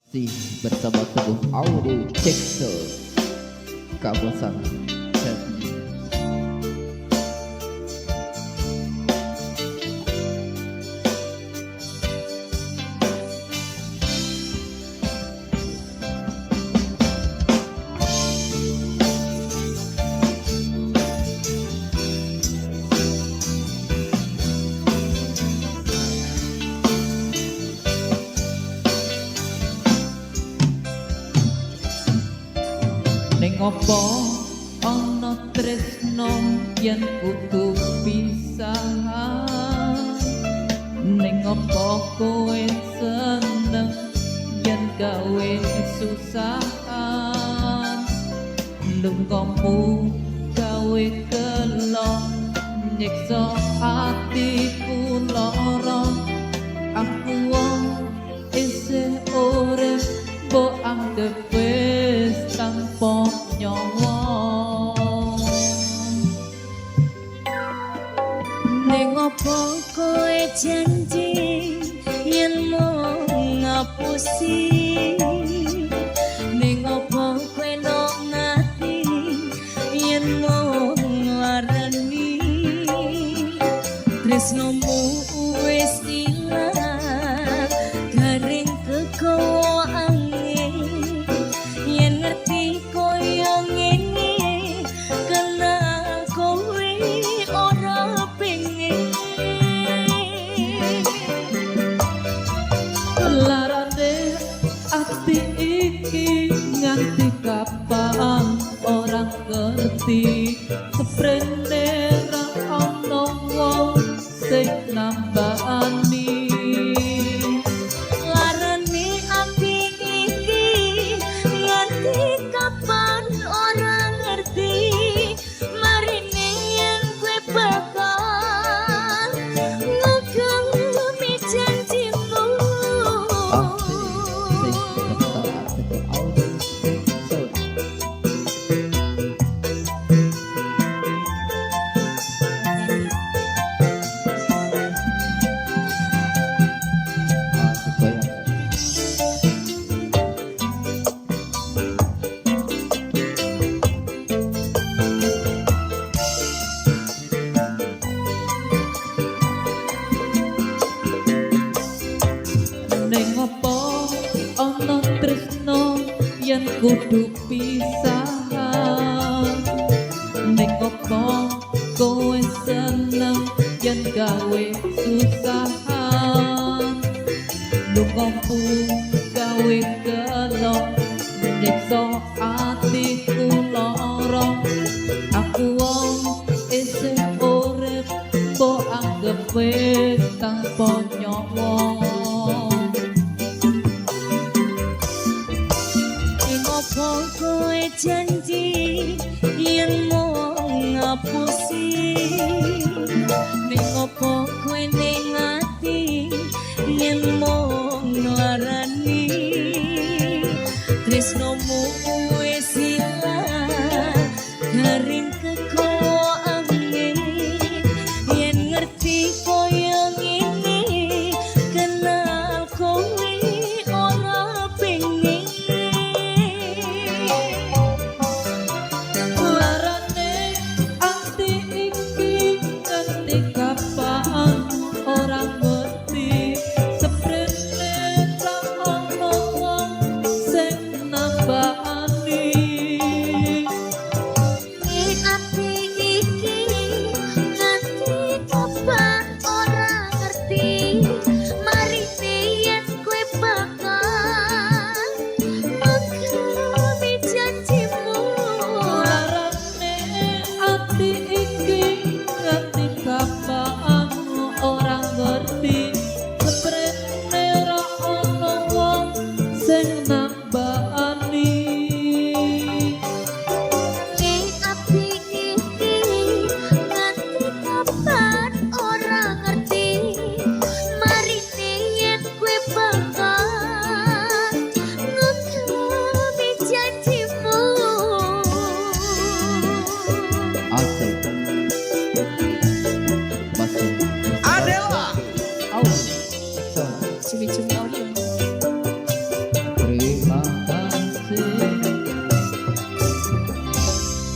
Si bersama Teguh Audio Cekso kawasan Sergi. Ning opo ana tresno yen kudu pisahan, ning opo kowe seneng yen gawe susahan, lungguhmu gawe kelo nyiksa atiku lara, aku wong isih urip mbok anggap wis tanpa nyawa. Ning opo kowe janji yen mau ngapusi, ning opo kowe nang ngati yen mau nglarani, tresnomu wis ilang garing kekowo angin, yen ngerti koyo ngene kena kowe ora pengen. Larane ati iki nganti kapan orang ngerti, seprene ra ono wong sing nambani. Larane ati iki nganti kapan ora ngerti, marine yen kowe bakal ngugemi janjimu. Si bersama Teguh Audio Cekso. Ning opo ana tresno yen kudu pisahan, ning opo kowe seneng yen gawe susahan, lungguhmu gawe gelo nyiksa atiku lara, aku wong isih urip mbok anggap wis tanpa nyawa. Ing opo kowe janji yen mau ngapusi, ning opo kowe ning ati yen mau nglarani, tresnomu wis ilang garing kekowo angin, yen ngerti koyo ngene kenal kowe ora pengen. Larane ati iki nganti kapan ora ngerti, seprene ra ono wong sing nambani. Ati iki nganti kapan ora ngerti, marine yen kowe bakal ngugemi janjimu. Larane ati iki nganti kapan ora ngerti, seprene ra ono wong sing